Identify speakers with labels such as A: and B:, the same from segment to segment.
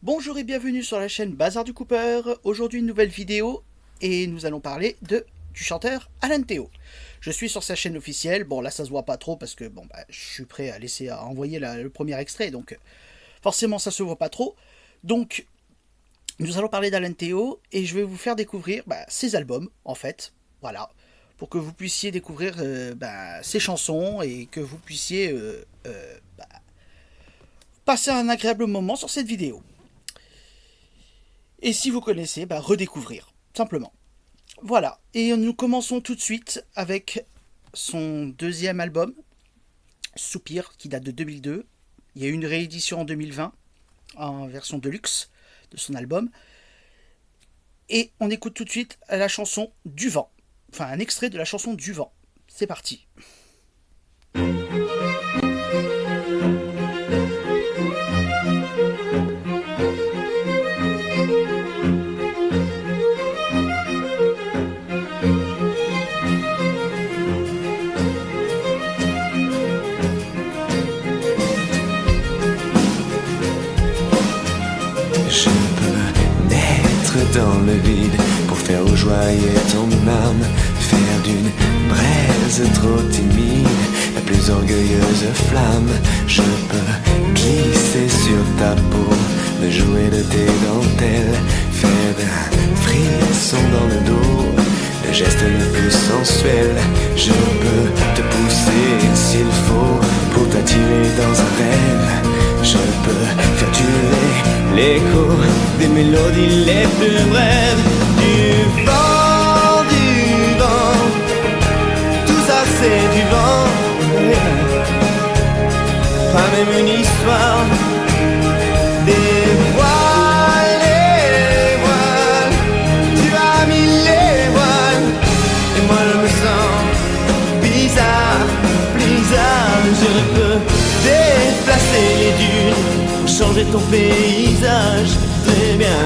A: Bonjour et bienvenue sur la chaîne Bazar du Cooper. Aujourd'hui une nouvelle vidéo et nous allons parler du chanteur Alan Théo. Je suis sur sa chaîne officielle. Bon là ça se voit pas trop parce que je suis prêt à envoyer le premier extrait, donc forcément ça se voit pas trop. Donc nous allons parler d'Alan Théo et je vais vous faire découvrir ses albums en fait. Voilà, pour que vous puissiez découvrir ses chansons et que vous puissiez passer un agréable moment sur cette vidéo. Et si vous connaissez, redécouvrir, simplement. Voilà, et nous commençons tout de suite avec son deuxième album, Soupir, qui date de 2002. Il y a eu une réédition en 2020, en version deluxe de son album. Et on écoute tout de suite la chanson Du Vent, enfin un extrait de la chanson Du Vent. C'est parti.
B: Je peux naître dans le vide pour faire joyer ton âme, faire d'une braise trop timide la plus orgueilleuse flamme. Je peux glisser sur ta peau, me jouer de tes dentelles, faire d'un frisson dans le dos le geste le plus sensuel. Je peux te pousser s'il faut pour t'attirer dans un rêve. Je peux faire durer l'écho des mélodies les plus brèves. Du vent, tout ça c'est du vent. Pas même une histoire. Des voiles, les voiles, tu as mis les voiles. Et moi je me sens bizarre, bizarre. Je peux déplacer les dunes, changer ton paysage, très bien.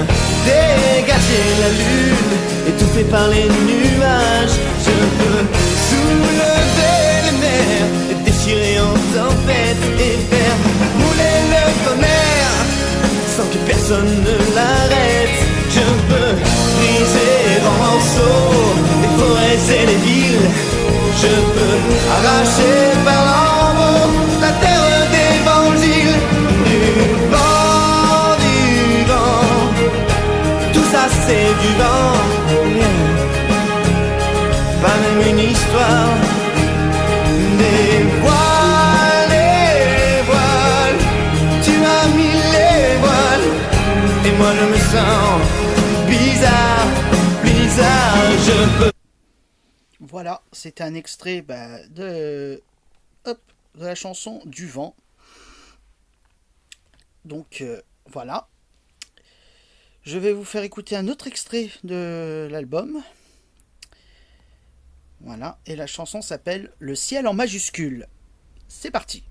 B: Dégager la lune, étouffée par les nuages. Je peux soulever les mers, et déchirer en tempête, et faire rouler le tonnerre, sans que personne ne l'arrête. Je peux briser en morceaux les forêts et les villes. Je peux arracher par l'en haut la terre d'évangile. Du vent, tout ça c'est du vent. Pas même une histoire. Des voiles, les voiles, tu m'as mis les voiles. Et moi je me sens bizarre, bizarre. Je peux.
A: Voilà, c'était un extrait de la chanson Du Vent. Donc voilà. Je vais vous faire écouter un autre extrait de l'album. Voilà, et la chanson s'appelle Le ciel en majuscule. C'est parti.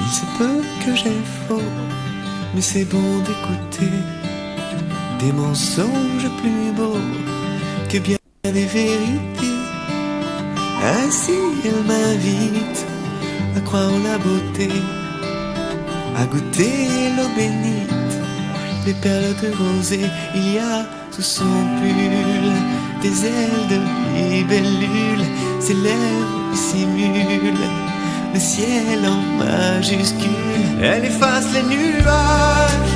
B: Il se peut que j'ai faux, mais c'est bon d'écouter des mensonges plus beaux que bien des vérités. Ainsi elle m'invite à croire en la beauté, à goûter l'eau bénite, les perles de rosée. Il y a sous son pull des ailes de libellule, ses lèvres simulent le ciel en majuscule. Elle efface les nuages,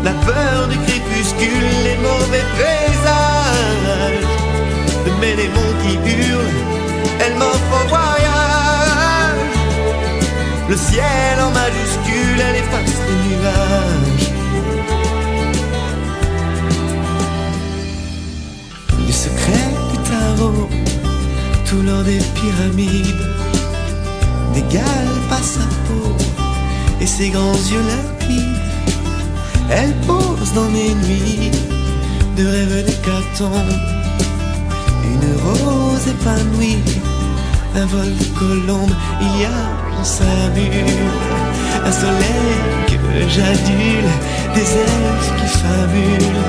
B: la peur du crépuscule, les mauvais présages, de mes démons qui hurlent. Elle m'offre un voyage, le ciel en majuscule. Elle efface les nuages. Les secrets du tarot, tout l'or des pyramides, n'égale pas sa peau et ses grands yeux limpides. Elle pose dans mes nuits de rêves d'hécatombe, une rose épanouie, un vol de colombe. Il y a dans sa bulle un soleil que j'adule, des elfes qui fabulent,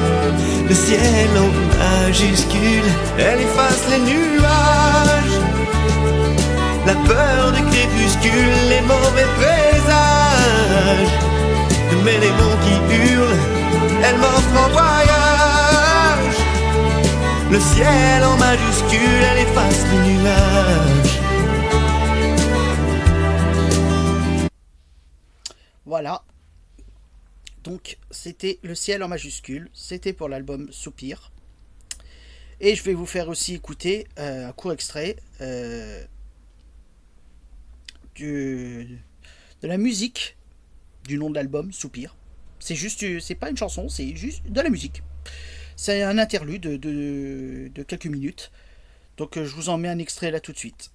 B: Le ciel en majuscule, elle efface les nuages. La peur du crépuscule, les mauvais présages. Mais les mots qui hurlent, elle m'offre en voyage. Le ciel en majuscule, elle efface les nuages.
A: Voilà. Donc c'était Le ciel en majuscule. C'était pour l'album Soupir. Et je vais vous faire aussi écouter un court extrait de la musique du nom de l'album, Soupir. C'est juste, c'est pas une chanson, c'est juste de la musique. C'est un interlude de quelques minutes. Donc je vous en mets un extrait là tout de suite.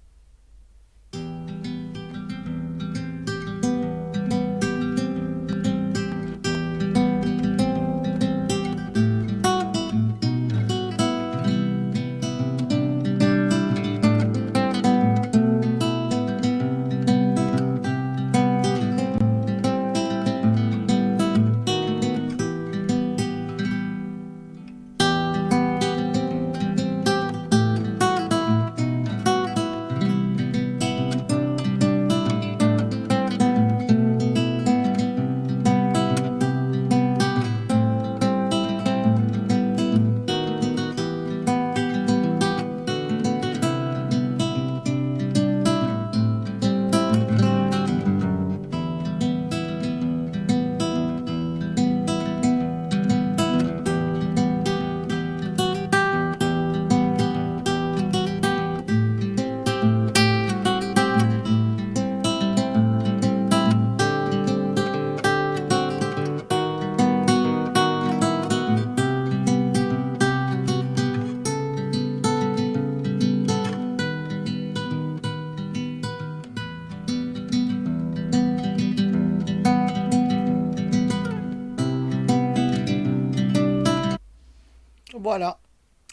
A: Voilà,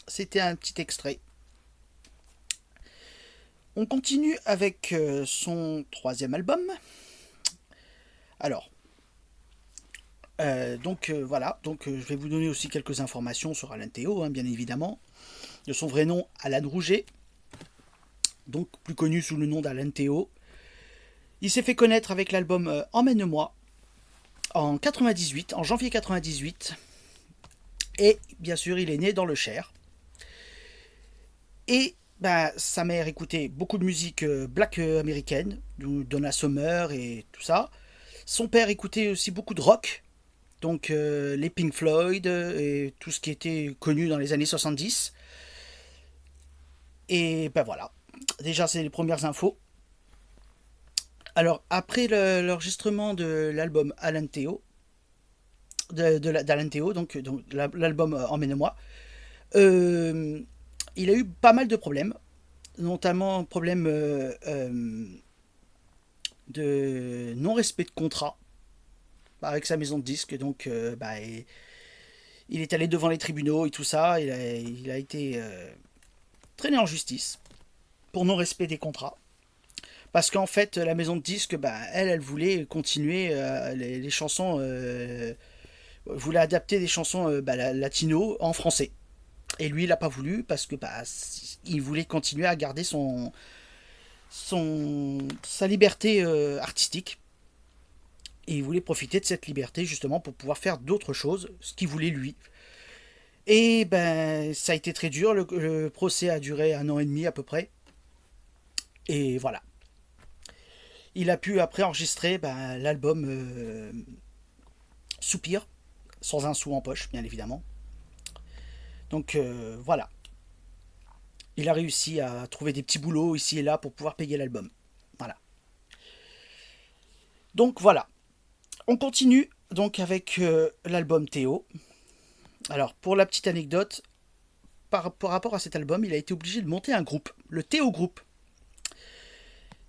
A: c'était un petit extrait. On continue avec son troisième album. Alors, voilà, je vais vous donner aussi quelques informations sur Alain Théo, hein, bien évidemment. De son vrai nom, Alan Rouget, donc plus connu sous le nom d'Alain Théo. Il s'est fait connaître avec l'album Emmène-moi en 98, en janvier 98. Et bien sûr, il est né dans le Cher. Et sa mère écoutait beaucoup de musique black américaine, Donna Summer et tout ça. Son père écoutait aussi beaucoup de rock, donc les Pink Floyd et tout ce qui était connu dans les années 70. Et voilà, déjà c'est les premières infos. Alors après l'enregistrement de l'album Alain Théo, d'Alain Théo, donc l'album Emmène-moi, il a eu pas mal de problèmes, notamment problème de non-respect de contrat avec sa maison de disques. Donc il est allé devant les tribunaux et tout ça. Il a été traîné en justice pour non-respect des contrats. Parce qu'en fait, la maison de disques, elle voulait continuer les chansons, voulait adapter des chansons latino en français. Et lui, il n'a pas voulu parce que il voulait continuer à garder sa liberté artistique. Et il voulait profiter de cette liberté justement pour pouvoir faire d'autres choses, ce qu'il voulait lui. Et ça a été très dur. Le procès a duré 1 an et demi à peu près. Et voilà. Il a pu après enregistrer l'album Soupir, sans un sou en poche, bien évidemment. Donc voilà. Il a réussi à trouver des petits boulots ici et là pour pouvoir payer l'album. Voilà. Donc voilà. On continue donc avec l'album Théo. Alors pour la petite anecdote, par rapport à cet album, il a été obligé de monter un groupe, le Théo Group.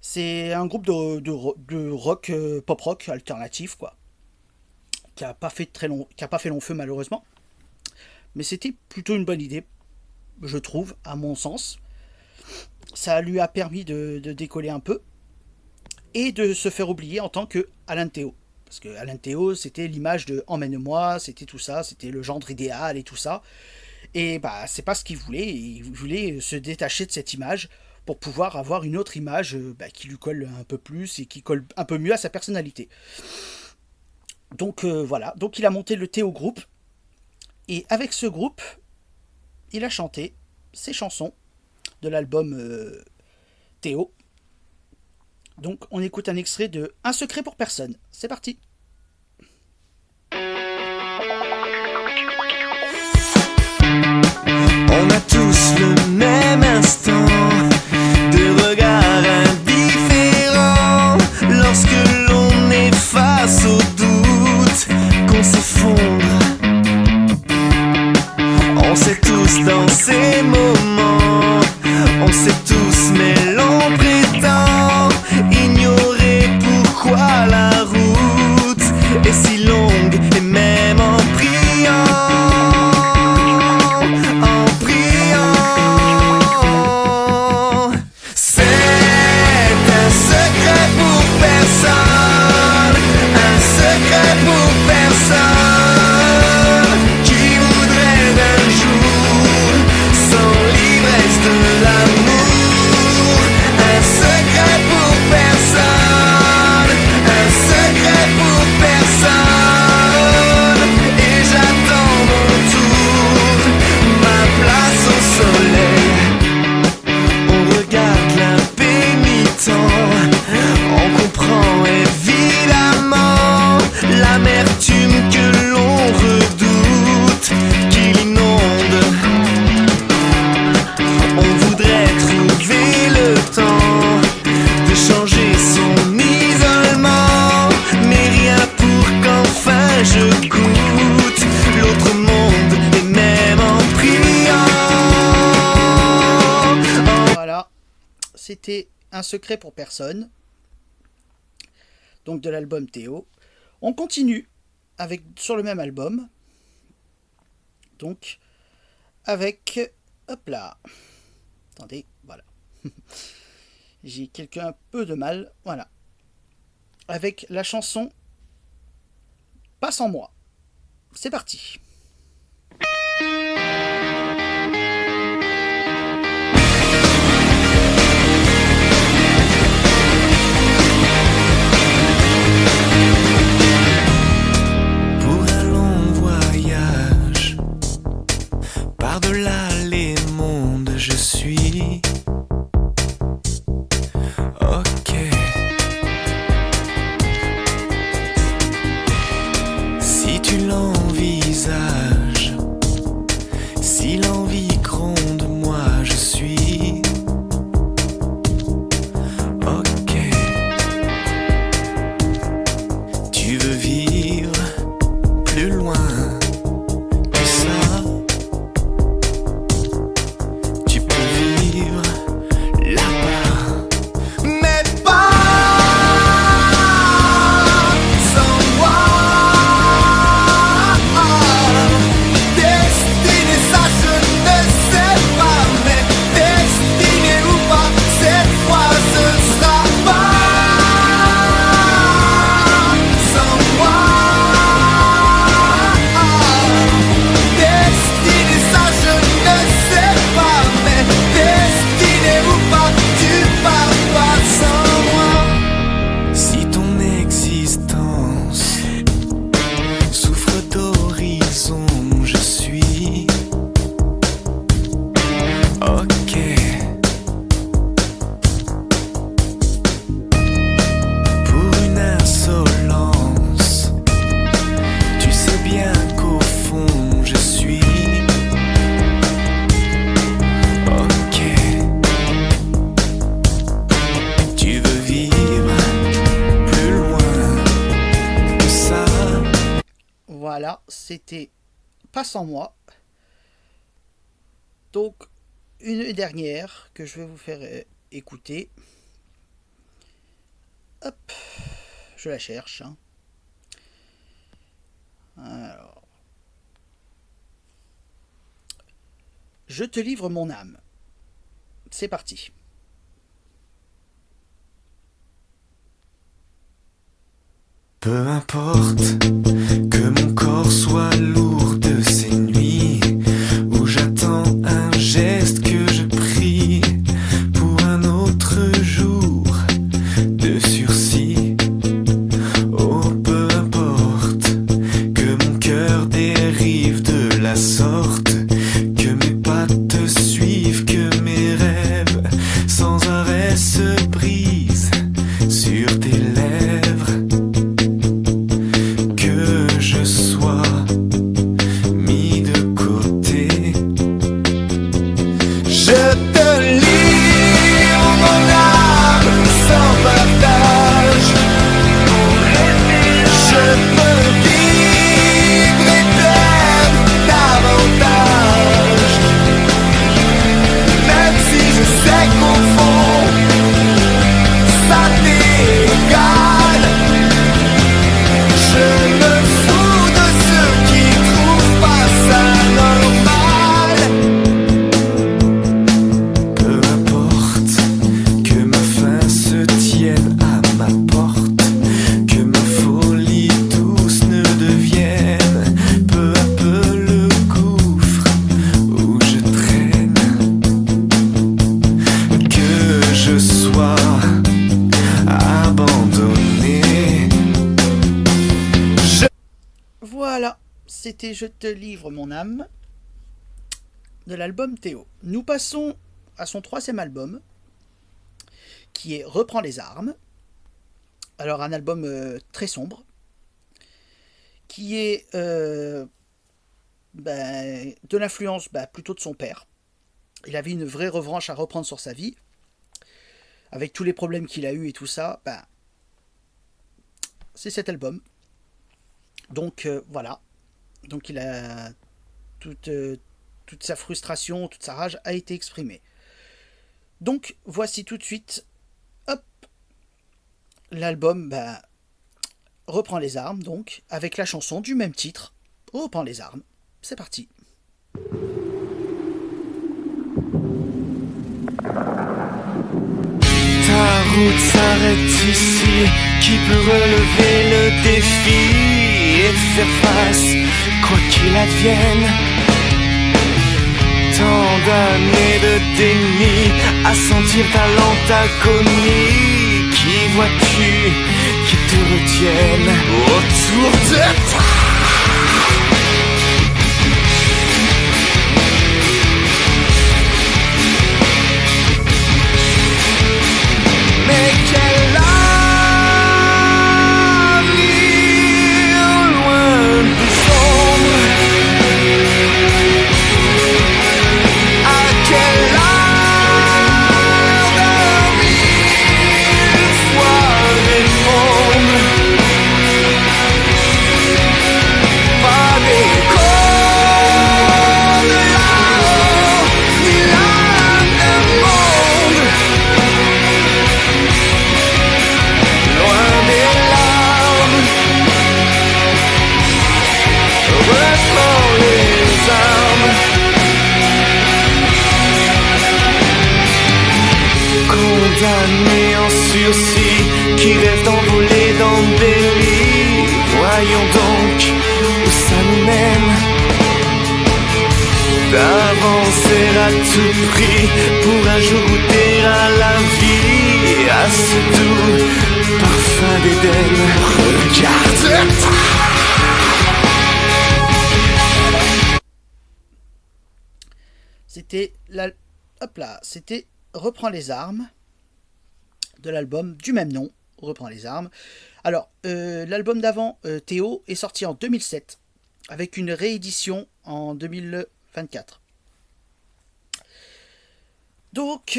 A: C'est un groupe de rock, pop rock alternatif, quoi, qui a pas fait long feu malheureusement, mais c'était plutôt une bonne idée, je trouve, à mon sens. Ça lui a permis de décoller un peu et de se faire oublier en tant que Alain Théo. Parce que Alain Théo, c'était l'image de emmène-moi, c'était tout ça, c'était le gendre idéal et tout ça. Et bah, c'est pas ce qu'il voulait. Il voulait se détacher de cette image pour pouvoir avoir une autre image qui lui colle un peu plus et qui colle un peu mieux à sa personnalité. Donc voilà, donc il a monté le Théo Group. Et avec ce groupe, il a chanté ses chansons de l'album Théo. Donc on écoute un extrait de Un secret pour personne. C'est parti.
B: On a tous le même instant de regard indifférent lorsque l'on est face au doute qu'on s'effondre. On sait tous dans ces moments, on sait tous mais l'on prétend ignorer pourquoi la route est si longue et même en priant.
A: C'était Un secret pour personne, donc de l'album Théo. On continue avec sur le même album, donc avec, hop là, attendez, voilà, j'ai un peu de mal, voilà, avec la chanson Pas sans moi. C'est parti.
B: Par-delà les mondes, je suis ok. Si tu l'envisages, si l'envie gronde, moi je suis ok. Tu veux vivre plus loin que ça?
A: Voilà, c'était Pas sans moi. Donc, une dernière que je vais vous faire écouter. Hop, je la cherche. Hein. Alors. Je te livre mon âme. C'est parti.
B: Peu importe que mon corps soit lourd de ces nuits où j'attends un geste que je prie pour un autre jour de sursis. Oh, peu importe que mon cœur dérive de la sorte, que mes pattes suivent, que mes rêves sans arrêt se brisent sur tes lèvres, que je sois mis de côté. Je te livre mon âme sans partage. Je peux vivre et perdre davantage, même si je sais qu'au fond ça t'est égal. Je me fous de ceux qui trouvent pas ça normal. Peu importe que ma fin se tienne à ma porte, que ma folie douce ne devienne peu à peu le gouffre où je traîne, que je sois abandonné.
A: Voilà, c'était Je te livre mon âme de l'album Théo. Nous passons à son 3e album qui est Reprends les armes. Alors un album très sombre qui est de l'influence plutôt de son père. Il avait une vraie revanche à reprendre sur sa vie avec tous les problèmes qu'il a eu et tout ça. C'est cet album. Donc voilà. Donc il a toute sa frustration, toute sa rage a été exprimée. Donc voici tout de suite, hop, l'album reprend les armes, donc avec la chanson du même titre, Reprend les armes. C'est parti.
B: Ta route s'arrête ici. Qui peut relever le défi et faire face, quoi qu'il advienne? Tant d'années de déni à sentir ta lente agonie. Qui vois-tu qui te retienne autour de toi? Mais quel avenir loin des ombres? À quelle heure dormir une fois répondre? Pas d'écho de là-haut, ni l'âme d'un monde. Loin des larmes, reprends les armes. Condamné en sursis, qui rêve d'envoler dans des lits. Voyons donc où ça nous mène. D'avancer à tout prix pour un jour goûter à la vie, à ce doux parfum d'Éden. Regarde-toi.
A: C'était c'était Reprends les armes de l'album du même nom, Reprends les armes. Alors, l'album d'avant, Théo, est sorti en 2007 avec une réédition en 2024. Donc,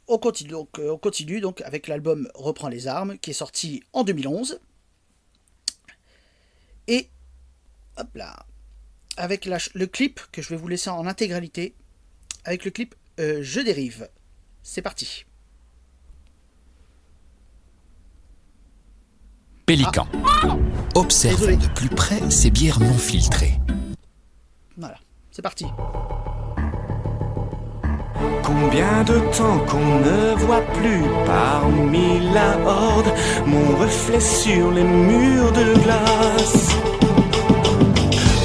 A: on continue donc avec l'album Reprends les armes qui est sorti en 2011. Et hop là, avec le clip que je vais vous laisser en intégralité, avec le clip Je dérive. C'est parti.
C: Pélican. Observe
A: Désolé.
C: de plus près ces bières non filtrées.
A: Voilà, c'est parti.
B: Combien de temps qu'on ne voit plus parmi la horde mon reflet sur les murs de glace.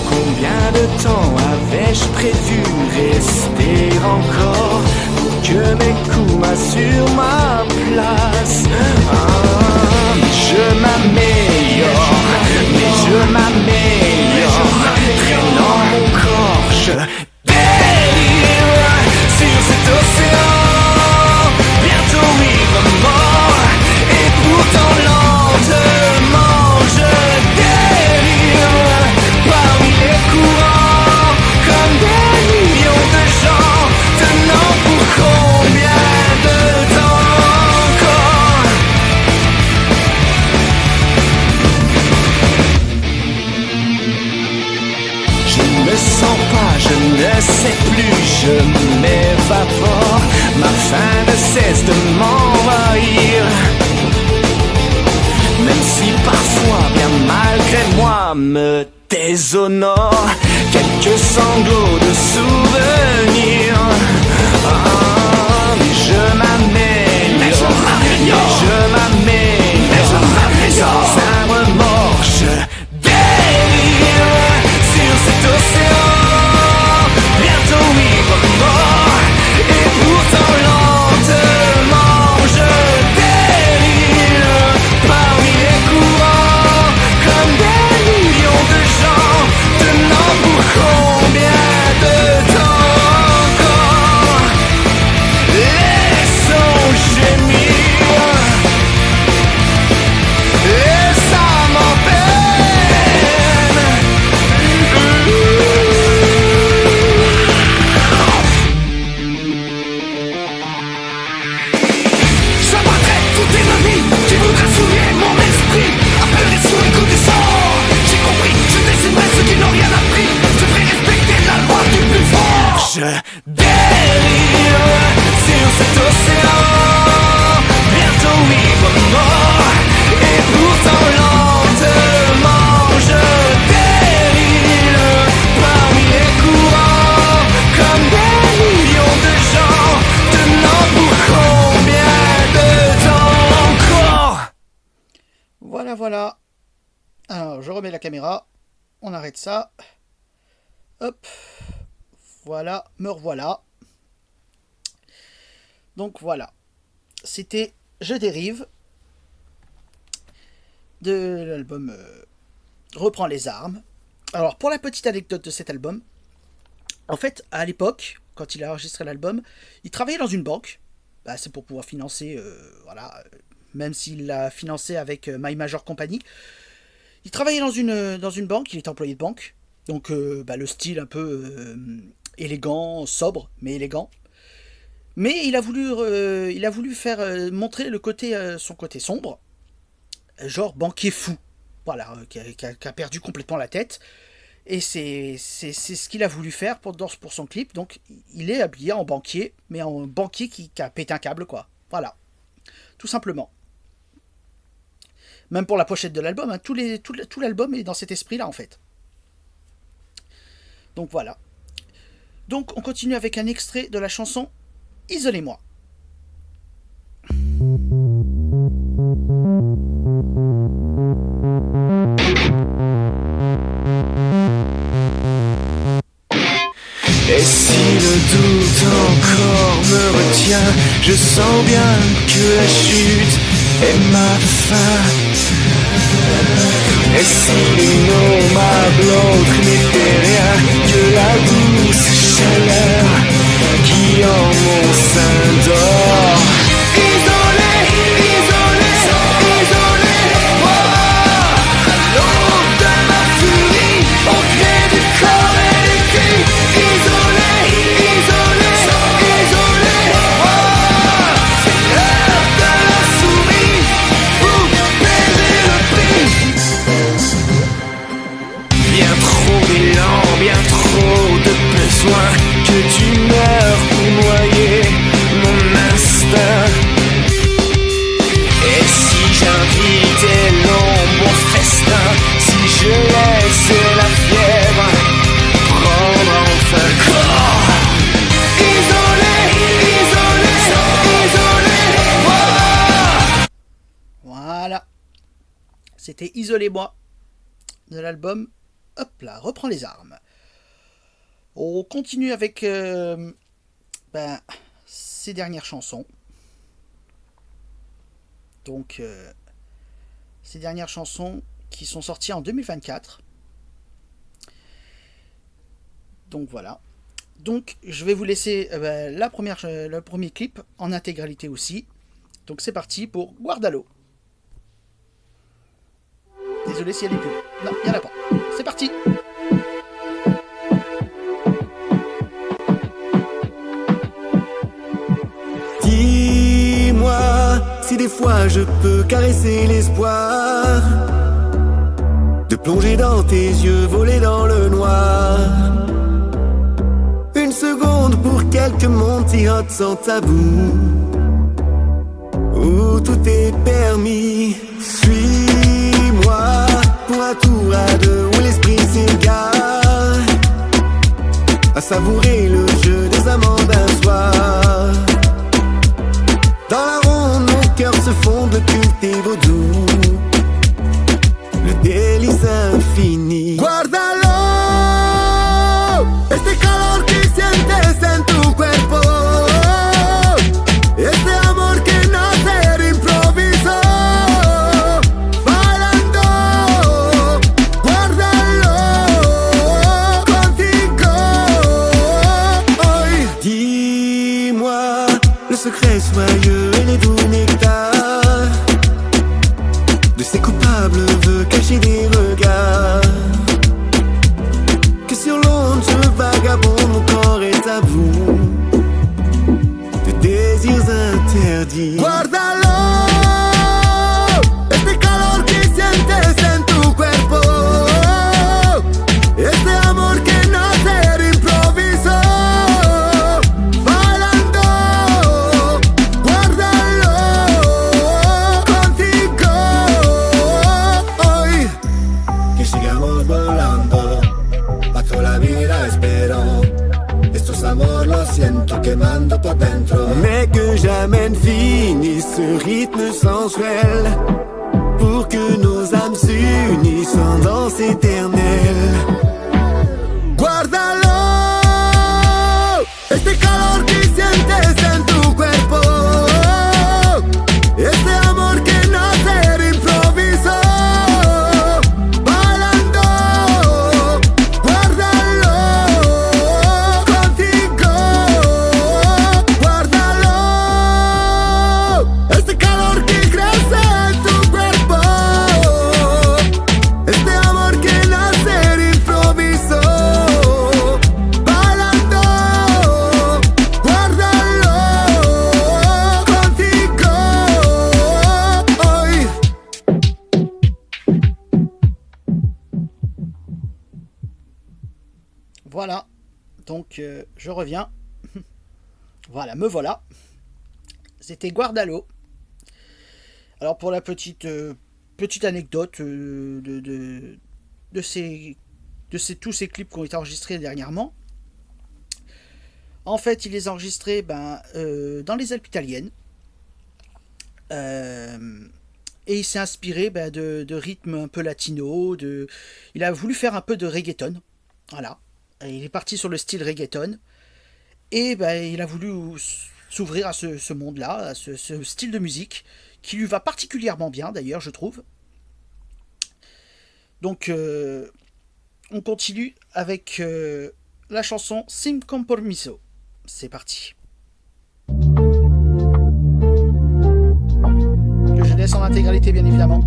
B: Combien de temps avais-je prévu rester encore pour que mes coups m'assurent ma place? Mais je m'améliore, traînant mon corps, je délire sur cet océan, bientôt ivre mort, et pourtant lentement je délire parmi les courants, comme des millions de gens, tenant pour combien de temps encore? Je ne sens pas, je ne sais plus, je m'évapore, ma faim ne cesse de m'envahir. Même si parfois, bien malgré moi, me déshonore quelques sanglots de souvenirs. Mais je m'améliore, sans un remords, je délire sur cet océan, bientôt ivre mort, et pourtant lentement je délire parmi les courants, comme des millions de gens, tenant pour combien de temps encore? Laissons gémir les âmes en peine. J'abattrai tout ennemi qui voudrait souiller mon esprit, appelé sous les coups du sang. J'ai compris, je déciderai ceux qui n'ont rien appris, je ferai respecter la loi du plus fort. Je délire sur cet océan, bientôt ivre mort, et pourtant lentement je délire parmi les courants, comme des millions de gens, tenant pour combien de temps encore?
A: Voilà. Alors, je remets la caméra. On arrête ça. Hop. Voilà, me revoilà. Donc voilà. C'était Je dérive de l'album Reprends les armes. Alors, pour la petite anecdote de cet album, en fait, à l'époque, quand il a enregistré l'album, il travaillait dans une banque. Bah, c'est pour pouvoir financer, même s'il l'a financé avec My Major Company. Il travaillait dans une banque, il était employé de banque. Donc, le style un peu élégant, sobre, mais élégant. Mais il a voulu faire montrer son côté sombre, genre banquier fou, voilà, qui a perdu complètement la tête. Et c'est ce qu'il a voulu faire pour son clip. Donc il est habillé en banquier, mais en banquier qui a pété un câble, quoi. Voilà, tout simplement. Même pour la pochette de l'album, hein, tout l'album est dans cet esprit-là, en fait. Donc voilà. Donc on continue avec un extrait de la chanson Isolez-moi.
B: Et si le doute encore me retient, je sens bien que la chute est ma fin. Et si l'innommable autre n'était rien que la douce chaleur qui en mon sein dort. Isolé, oh, à l'aube de ma furie, au gré du corps et des cris. Isolé, oh, c'est l'heure de la souris, vous payez le prix. Bien trop d'élan, bien trop de besoin,
A: C'était Isolez-moi de l'album Hop là, reprends les armes. On continue avec ces dernières chansons. Donc, ces dernières chansons qui sont sorties en 2024. Donc voilà. Donc je vais vous laisser le premier clip en intégralité aussi. Donc c'est parti pour Guardalo. Désolé s'il y a des pubs. Non, il n'y en a pas. C'est parti.
B: Dis-moi si des fois je peux caresser l'espoir de plonger dans tes yeux, voler dans le noir. Une seconde pour quelques montirottes sans tabou, où tout est permis. Suis-moi pour un tour à deux où l'esprit s'égare, à savourer le jeu des amants d'un soir. Dans la ronde, nos cœurs se fondent, le culte et vaudou, le délice infini. Guardalo, este calor que sientes en tu cuerpo, este amor que nace de improviso, bailando, guardalo contigo. Hoy, dis-moi le secret soyeux et les doux nectars de ces coupables vœux cachés des regards. Que sur l'onde je vagabonde, mon corps est à bout de désirs interdits. Guardalo, este calor que sientes en tu cuerpo, este amor que nace de improviso, bailando, guardalo contigo. Hoy que sigamos volando, bajo la vida espero. Estos amores los siento quemando por dentro. Mais que jamais ne finisse ce rythme sensuel, pour que nos âmes s'unissent en danse éternelle. Guardalo, este calor que sientes en tu cuerpo, este amor que nace de improviso, bailando, guardalo contigo. Guardalo, este calor que crece en tu cuerpo, este amor que nace de improviso, bailando, guardalo contigo. Hoy.
A: Voilà. Donc je reviens. Voilà, me voilà. C'était Guardalo. Alors pour la petite anecdote de tous ces clips qui ont été enregistrés dernièrement. En fait, il les a enregistrés dans les Alpes italiennes. Et il s'est inspiré de rythmes un peu latino. Il a voulu faire un peu de reggaeton. Voilà. Et il est parti sur le style reggaeton. Et il a voulu s'ouvrir à ce monde-là, à ce style de musique, qui lui va particulièrement bien d'ailleurs, je trouve. Donc, on continue avec la chanson Sin Compromiso. C'est parti. Que je laisse en intégralité, bien évidemment.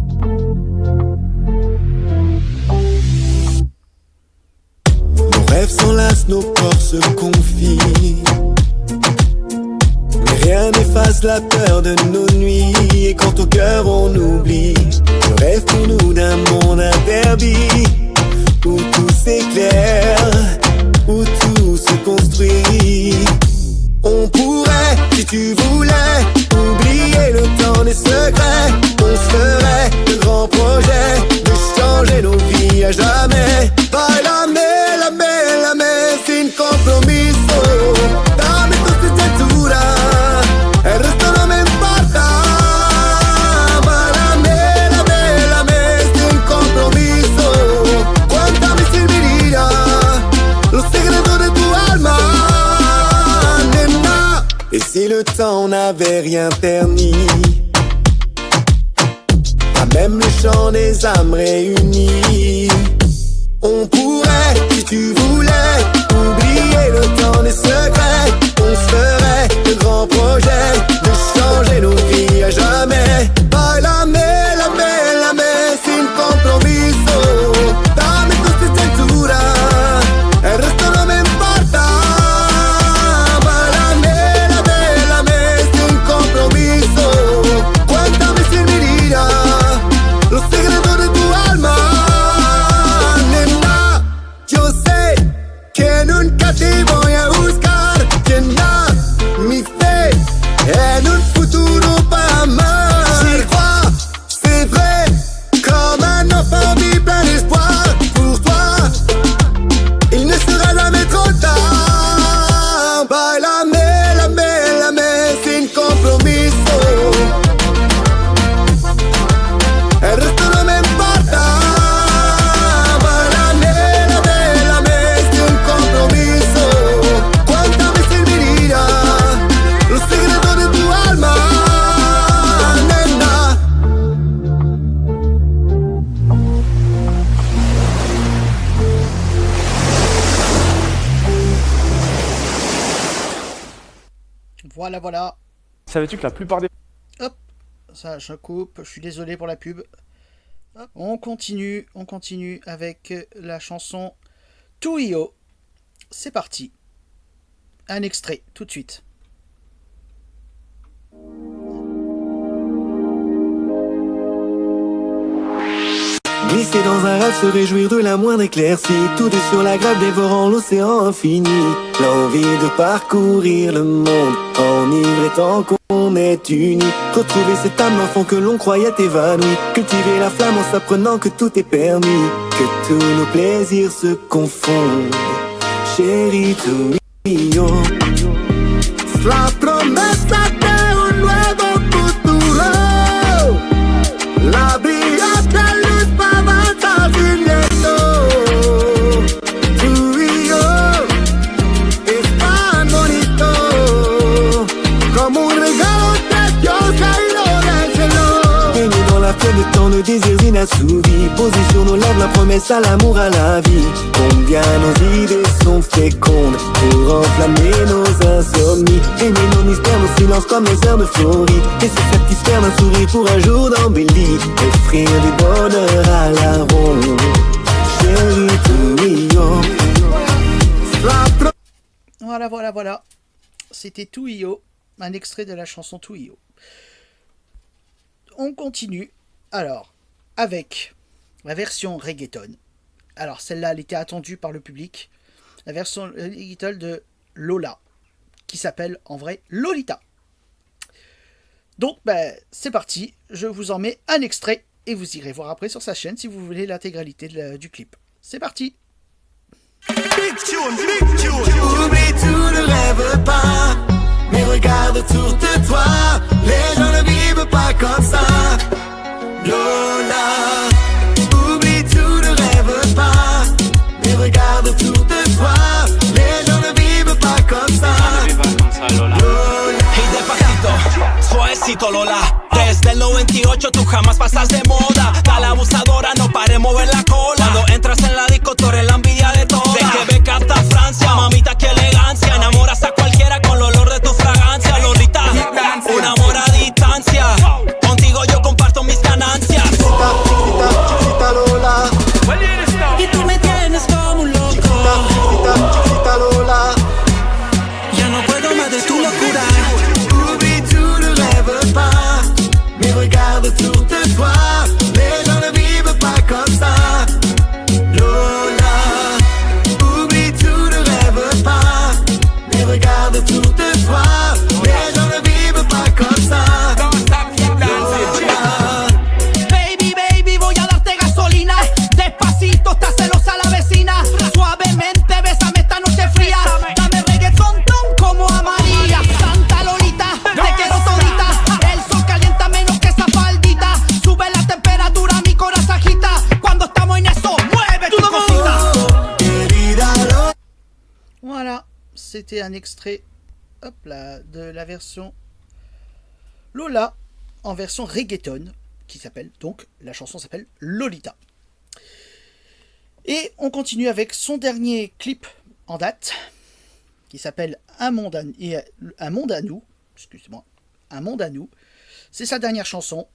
B: Nos rêves s'enlacent, nos corps se confient, mais rien n'efface la peur de nos nuits. Et quand au cœur on oublie, je rêve pour nous d'un monde interdit, où tout s'éclaire, où tout se construit. On pourrait, si tu voulais, oublier le temps des secrets. On se ferait de grands projets, de changer nos vies à jamais. Bailame, sin compromiso. Dame tu cintura, el resto no me importa. Bailame, le temps n'avait rien terni. Pas même le chant des âmes réunies. On pourrait, si tu voulais, oublier le temps des secrets. On se ferait de grands projets, de changer nos vies à jamais. Bailame, sin compromiso. Dame tu cintura, el resto no me importa. Bailame, sin compromiso. Cuéntame sin mi vida los secretos de tu alma. Nena, yo sé que nunca te voy a buscar. Llena mi fe en un futuro para amar. J'y crois, c'est vrai, comme un enfant vit plein d'espoir. Pour toi, il ne sera jamais trop tard. Bailame, sin compromiso. El resto no me importa. Bailame, sin compromiso. Cuéntame sin mi vida los secretos de tu alma, nena.
A: Voilà, voilà.
D: Savais-tu que la plupart des...
A: Hop, ça je coupe, je suis désolé pour la pub. Hop. On continue avec la chanson Tuyo. C'est parti. Un extrait, tout de suite.
B: Glisser dans un rêve, se réjouir de la moindre éclaircie. Tout deux sur la grève, dévorant l'océan infini. L'envie de parcourir le monde, enivré tant qu'on est unis. Retrouver cette âme d'enfant que l'on croyait évanouie. Cultiver la flamme en s'apprenant que tout est permis. Que tous nos plaisirs se confondent. Chérie, tuyo. La promesa de un nuevo futuro. La brillante luz va avanzar sin miedo. Tú y yo es tan bonito, como un regalo de Dios caído del cielo. Baigné dans la fête de tant de désirs inassouvis. Posé sur nos lèvres la promesse à l'amour, à la vie. Combien nos idées sont fécondes pour enflammer nos insomnies. Aimer nos mystères, nos silences comme les heures d'euphorie. Et se satisfaire d'un sourire pour un jour d'embellie. Offrir du bonheur à la ronde. Chérie, tuyo.
A: Voilà. C'était Tuyo, un extrait de la chanson Tuyo. On continue, alors, avec la version reggaeton. Alors, celle-là, elle était attendue par le public. La version reggaeton de Lola, qui s'appelle en vrai Lolita. Donc, c'est parti. Je vous en mets un extrait et vous irez voir après sur sa chaîne si vous voulez l'intégralité du clip. C'est parti.
B: Big tune. Oublie tout, ne rêve pas. Mais regarde autour de toi. Les gens ne vivent pas comme ça. Lola. Oublie tout, ne rêve pas. Mais regarde autour de toi. Les gens ne vivent pas comme ça. Lola.
E: Y despacito, suavecito Lola. Desde el 98 tú jamás pasas de moda. Dale abusadora, no pare mover la cola. Cuando entras en la disco tú eres la envidia de todas. De Quebec hasta Francia, mamita qué elegancia. Enamoras a cualquiera con el olor de tu fragancia. Lolita, un amor a distancia. Contigo yo comparto mis ganancias.
B: Chiquita Lola.
E: Y tú me tienes como un loco.
B: Chiquita Lola.
E: Ya no puedo más de tu locura.
B: Oublie tout, ne rêve pas. Mais regarde autour de toi. Les gens ne vivent pas comme ça. Lola. Oublie tout, ne rêve pas. Mais regarde autour de toi. Les gens ne vivent pas comme ça. Lola.
E: Baby, voy a darte gasolina. Despacito, está celosa la vecina. Suavemente, bésame esta noche fría. Dame reggaetón como a María. Santa Lolita, te quiero todita. El sol calienta menos que esa faldita. Sube la temperatura, mi corazón agita. Cuando estamos en eso, mueve tu cosita.
A: Voilà, c'était un extrait hop là, de la version Lola en version reggaeton, qui s'appelle donc, la chanson s'appelle Lolita. Et on continue avec son dernier clip en date, qui s'appelle Un monde à nous, excusez-moi, Un monde à nous. C'est sa dernière chanson,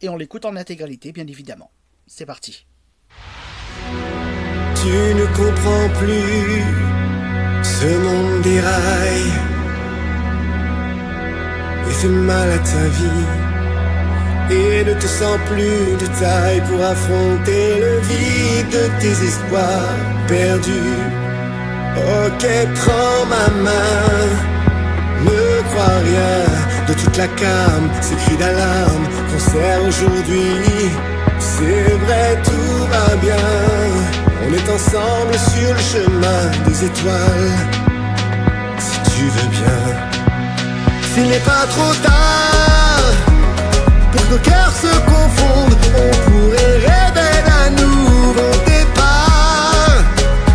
A: et on l'écoute en intégralité, bien évidemment. C'est parti.
B: Tu ne comprends plus ce monde déraille et fait mal à ta vie et ne te sens plus de taille pour affronter le vide de tes espoirs perdus. Ok, prends ma main, ne crois rien de toute la calme, ces cris d'alarme qu'on sert aujourd'hui. C'est vrai, tout va bien. On est ensemble sur le chemin des étoiles. Si tu veux bien, s'il n'est pas trop tard pour que nos cœurs se confondent, on pourrait rêver d'un nouveau départ.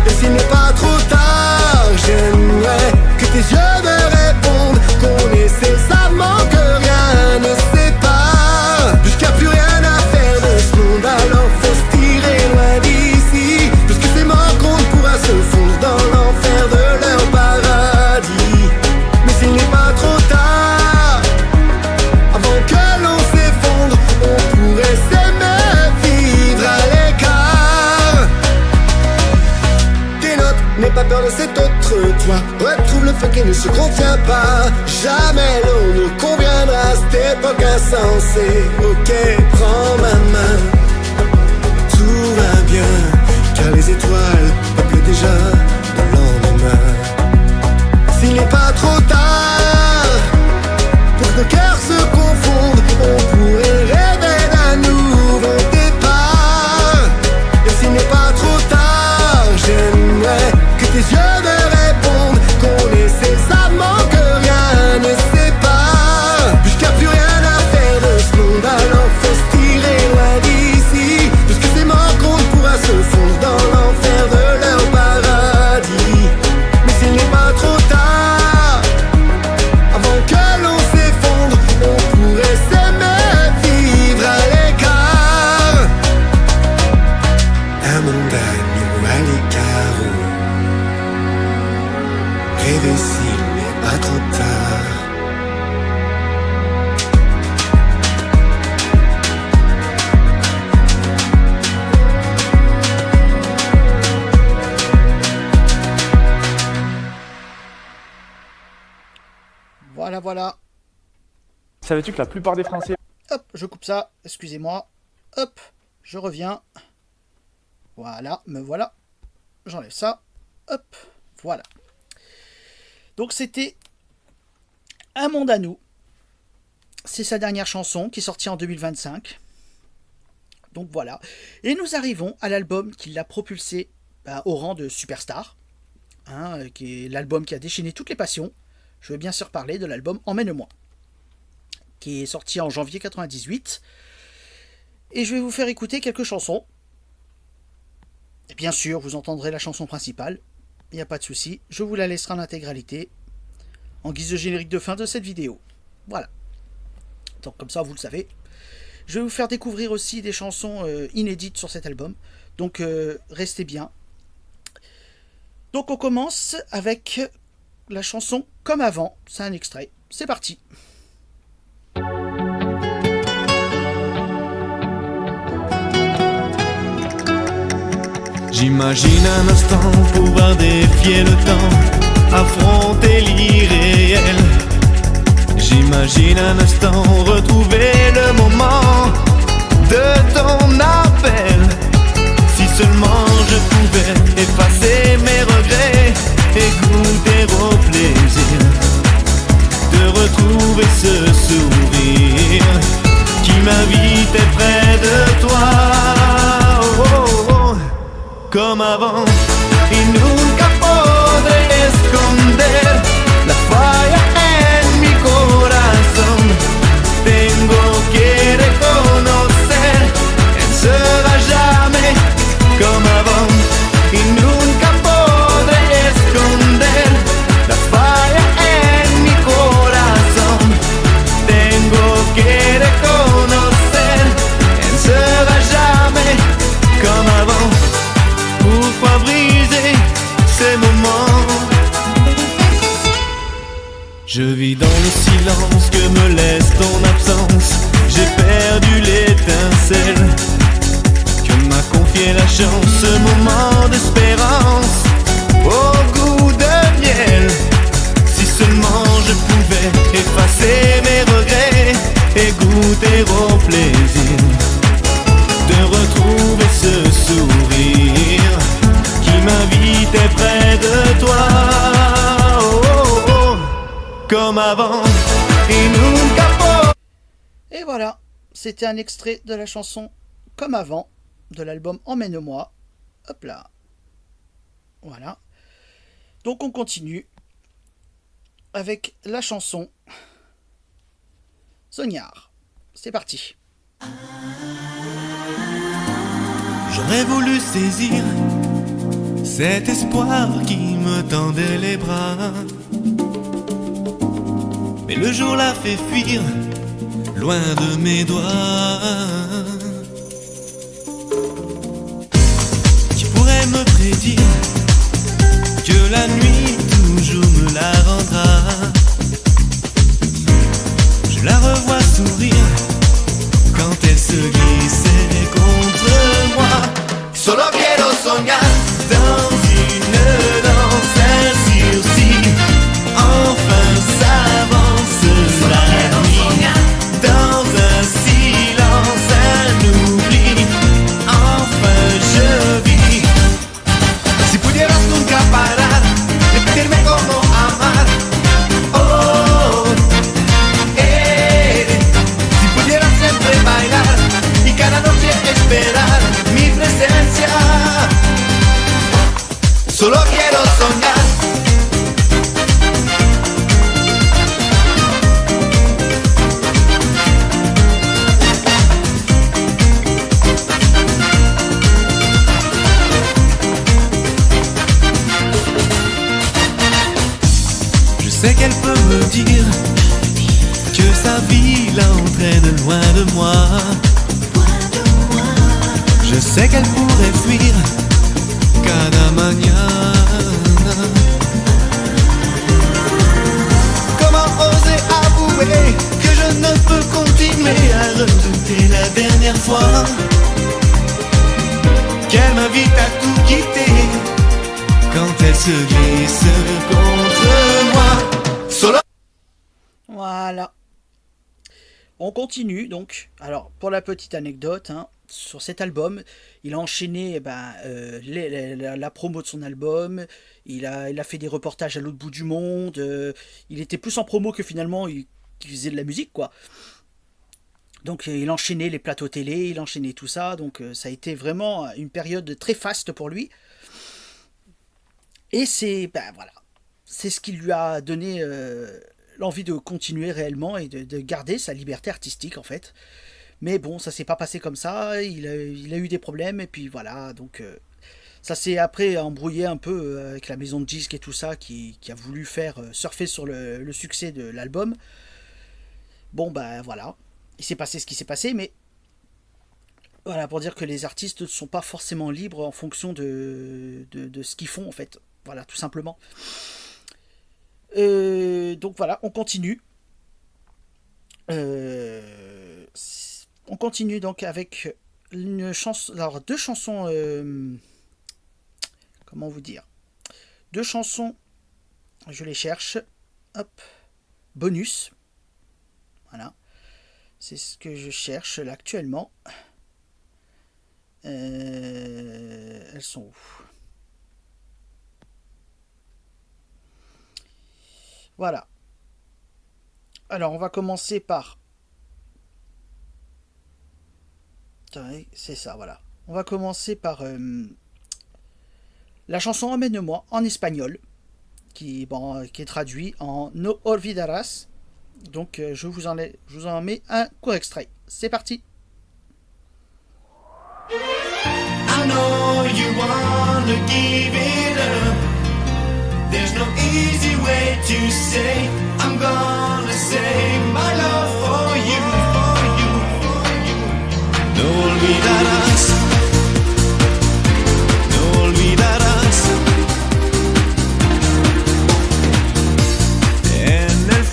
B: Et s'il n'est pas trop tard, j'aimerais que tes yeux me répondent, qu'on ait ces amants que rien ne sépare. Puisqu'il n'y a plus rien à faire de ce monde, alors faut se tirer loin d'ici. Puisque ces morts qu'on ne pourra se fondre dans l'enfer de leur paradis. Mais s'il n'est pas trop tard, avant que l'on s'effondre, on pourrait s'aimer, vivre à l'écart. Tes notes, n'aie pas peur de cet autre toi. Retrouve le feu qui ne se contient pas. Jamais l'eau ne conviendra à cette époque insensée. Ok, prends ma main, tout va bien, car les étoiles peuplent déjà le lendemain. S'il n'est pas trop tard pour que nos cœurs se confondent, on pourrait rêver d'un nouveau départ. Et s'il n'est pas trop tard, j'aimerais que tes yeux me répondent, qu'on ait ces amants que rien ne sépare. Puisqu'il n'y a plus rien à faire de ce monde, alors faut se tirer loin d'ici. Puisque ces morts qu'on ne pourra se fondre dans l'enfer de leur paradis. Mais s'il n'est pas trop tard, avant que l'on s'effondre, on pourrait s'aimer, vivre à l'écart. Un monde à nous, à l'écart. Rêver s'il n'est pas trop tard.
A: Voilà, voilà.
D: Savais-tu que la plupart des Français...
A: Hop, je coupe ça, excusez-moi. Hop, je reviens. Voilà, me voilà. J'enlève ça. Hop, voilà. Donc c'était Un monde à nous. C'est sa dernière chanson qui est sortie en 2025. Donc voilà. Et nous arrivons à l'album qui l'a propulsé au rang de superstar. Hein, qui est l'album qui a déchaîné toutes les passions. Je vais bien sûr parler de l'album Emmène-moi, qui est sorti en janvier 98. Et je vais vous faire écouter quelques chansons. Et bien sûr, vous entendrez la chanson principale. Il n'y a pas de souci. Je vous la laisserai en intégralité, en guise de générique de fin de cette vidéo. Voilà. Donc comme ça, vous le savez. Je vais vous faire découvrir aussi des chansons inédites sur cet album. Donc restez bien. Donc on commence avec la chanson Comme avant. C'est un extrait. C'est parti.
B: J'imagine un instant pouvoir défier le temps, affronter l'irréel. J'imagine un instant retrouver le moment de ton appel. Si seulement je pouvais effacer mes regrets et goûter au plaisir de retrouver ce sourire qui m'invitait près de toi. Oh, oh, oh. Comme avant, y nunca podré esconder la falla en mi corazón. Je vis dans le silence que me laisse ton absence. J'ai perdu l'étincelle que m'a confié la chance. Ce moment d'espérance au goût de miel. Si seulement je pouvais effacer mes regrets et goûter au plaisir de retrouver ce sourire qui m'invitait près de toi. Oh, oh, oh, comme avant, et nous capot.
A: Et voilà, c'était un extrait de la chanson Comme avant, de l'album Emmène-moi. Hop là. Voilà. Donc on continue avec la chanson Sognard. C'est parti.
B: J'aurais voulu saisir cet espoir qui me tendait les bras, mais le jour l'a fait fuir loin de mes doigts. Qui pourrait me prédire que la nuit toujours me la rendra? Je la revois sourire quand elle se glissait contre moi. Solo quiero soñar dans une danse, un sursis. Enfin s'avance la nuit dans un silence, un oubli. Enfin je vis. Si pudieras nunca parar de pedirme cómo amar. Oh, si pudieras siempre bailar y cada noche esperar mi presencia. Solo quiero soñar. Je sais qu'elle peut me dire que sa vie l'entraîne loin de moi. Je sais qu'elle pourrait fuir cada mañana. Comment oser avouer que je ne peux continuer à redouter la dernière fois qu'elle m'invite à tout quitter quand elle se glisse contre moi. Solo.
A: Voilà. On continue donc. Alors, pour la petite anecdote, hein, sur cet album, il a enchaîné la promo de son album, il a fait des reportages à l'autre bout du monde, il était plus en promo que finalement il faisait de la musique, quoi. Donc il enchaînait les plateaux télé, il enchaînait tout ça, donc ça a été vraiment une période très faste pour lui. Et c'est voilà, c'est ce qui lui a donné l'envie de continuer réellement et de garder sa liberté artistique en fait. Mais bon, ça s'est pas passé comme ça, il a eu des problèmes, et puis voilà, donc ça s'est après embrouillé un peu avec la maison de disques et tout ça, qui a voulu faire surfer sur le succès de l'album. Bon voilà, il s'est passé ce qui s'est passé, mais voilà, pour dire que les artistes ne sont pas forcément libres en fonction de ce qu'ils font en fait, voilà, tout simplement. Donc voilà, on continue. On continue donc avec une chanson, alors deux chansons, comment vous dire, deux chansons, je les cherche, hop, bonus, voilà, c'est ce que je cherche là actuellement, elles sont où? Voilà, alors on va commencer par... C'est ça, voilà. On va commencer par la chanson Emmène-moi en espagnol, qui est traduit en No olvidarás. Donc je vous en mets un court extrait. C'est parti.
B: I know you wanna give it up. There's no easy way to say I'm gonna save my love for you, for you, for you. No olvidarás, no olvidarás. En el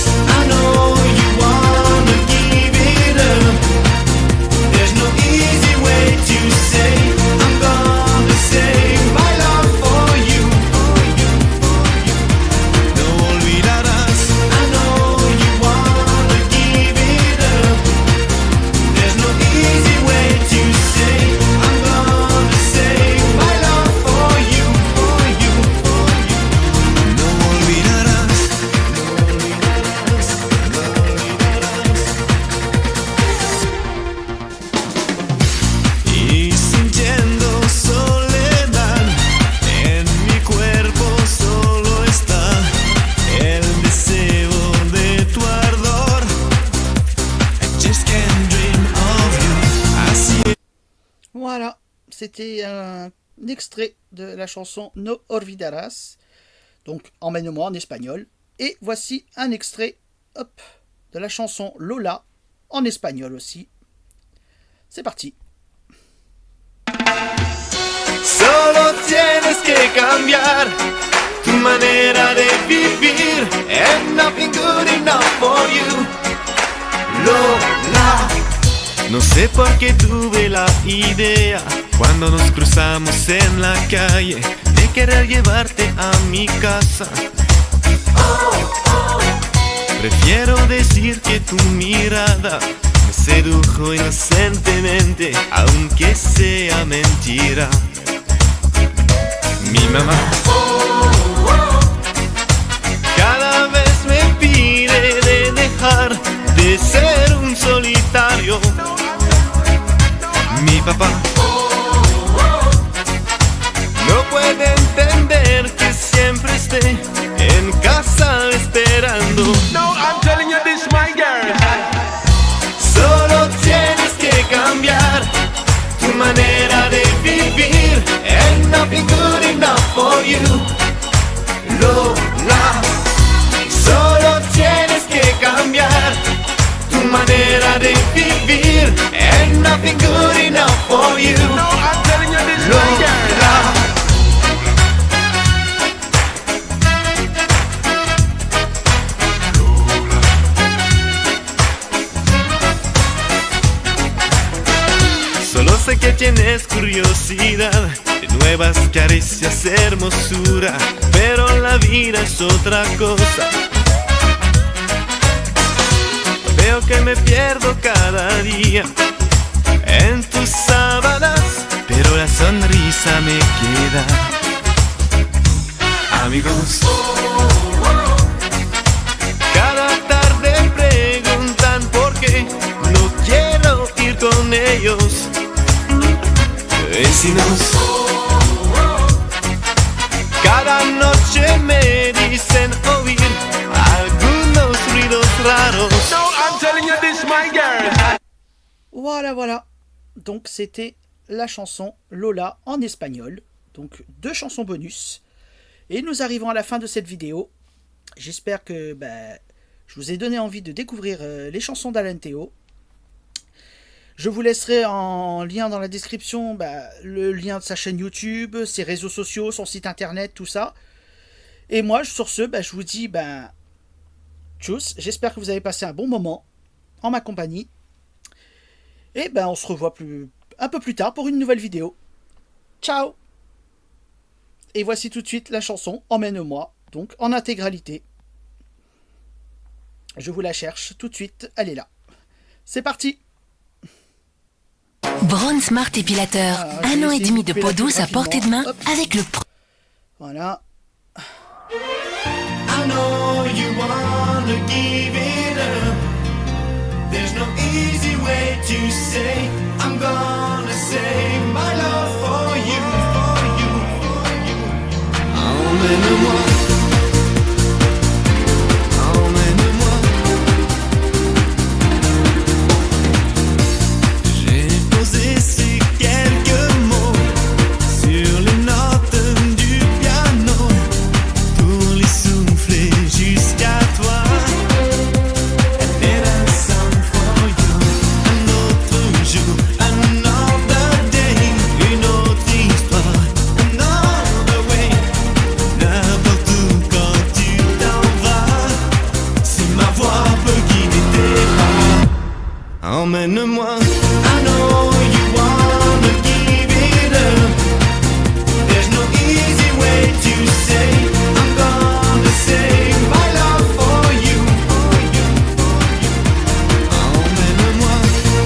B: us. I know you wanna give it up. There's no easy way to say I'm gonna save my love for you. No olvidarás. I know you wanna give it up. There's no easy way to say I'm gonna save my love for you. No olvidarás. Y sintiendo soledad, en mi cuerpo solo está el deseo de tu ardor. I just can't dream of you. Así
A: Voilà, c'était un extrait de la chanson No Olvidarás, donc Emmène-moi en espagnol. Et voici un extrait, hop, de la chanson Lola en espagnol aussi. C'est parti.
B: Solo tienes que cambiar tu manera de vivir. And nothing good enough for you. Lola. No sé por qué tuve la idea cuando nos cruzamos en la calle de querer llevarte a mi casa. Prefiero decir que tu mirada me sedujo inocentemente, aunque sea mentira. Mi mamá cada vez me pide de dejar de ser un solitario. Mi papá no puede entender que siempre esté en casa esperando.
F: No, I'm telling you this, my girl.
B: Solo tienes que cambiar tu manera de vivir. And nothing good enough for you. Lola. Solo tienes que cambiar tu manera de vivir. And nothing good enough for you.
F: No, I'm telling you this, my girl.
B: Lola. Solo sé que tienes curiosidad de nuevas caricias, hermosura, pero la vida es otra cosa. Veo que me pierdo cada día en tus sábanas, pero la sonrisa me queda. Amigos, cada tarde preguntan por qué no quiero ir con ellos. Vecinos, cada noche me dicen oír algunos ruidos raros.
F: No, I'm telling you this, my girl.
A: Voilà, voilà. Donc c'était la chanson Lola en espagnol. Donc 2 chansons bonus. Et nous arrivons à la fin de cette vidéo. J'espère que je vous ai donné envie de découvrir les chansons d'Alan Théo. Je vous laisserai en lien dans la description le lien de sa chaîne YouTube, ses réseaux sociaux, son site internet, tout ça. Et moi, sur ce, je vous dis tchuss, j'espère que vous avez passé un bon moment en ma compagnie. Et on se revoit un peu plus tard pour une nouvelle vidéo. Ciao! Et voici tout de suite la chanson Emmène-moi, donc en intégralité. Je vous la cherche tout de suite, elle est là. C'est parti!
G: Braun Smart épilateur,
A: je vais
G: 1 an et
A: essayer
G: demi
A: de
G: de
A: couper
G: peau
A: la
G: douce à
A: rapidement.
G: portée de main
A: Hop.
G: avec le
A: Voilà.
B: I know you wanna give it up. There's no easy way to say I'm gonna save my love for you, Emmène-moi. Emmène-moi. J'ai posé ces quelques mots sur les notes du piano pour les souffler jusqu'à toi. And then I sung for you. Un autre jour, another day. Emmène-moi. I know you wanna give it up. There's no easy way to say I'm gonna save my love for you. Emmène-moi.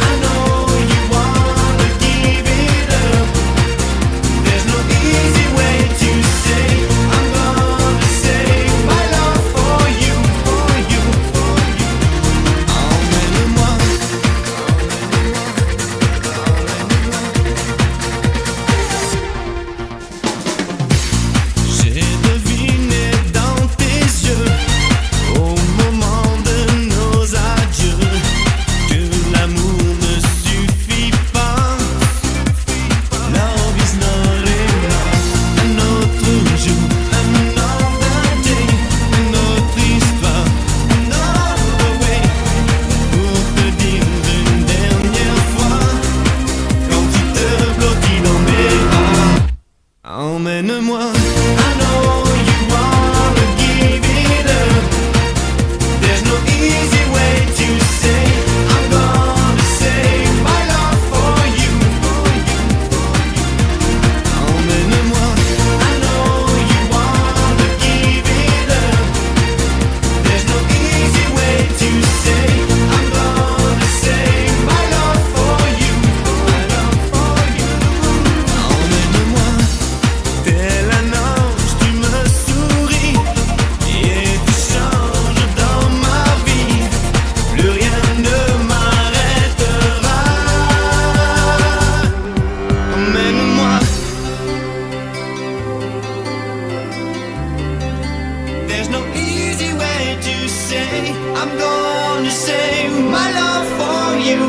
B: I know you wanna give it up. There's no easy way to say I'm gonna save my love for you. Emmène-moi. J'ai deviné dans tes yeux, au moment de nos adieux, que l'amour ne suffit pas. Love is not enough. Un autre jour, another day, une autre histoire, another way. Pour te dire une dernière fois, quand tu te blottis dans mes bras. Emmène-moi. I know you wanna give it up. There's no easy way to say I'm gonna save my love for you. Emmène-moi. I know you wanna give it up. There's no easy way to say I'm gonna save my love for you. My love for you. Emmène-moi. Tel un ange, tu me souris et tu changes dans ma vie. Plus rien ne m'arrêtera. Emmène-moi. There's no easy way to say I'm gonna save my love for you.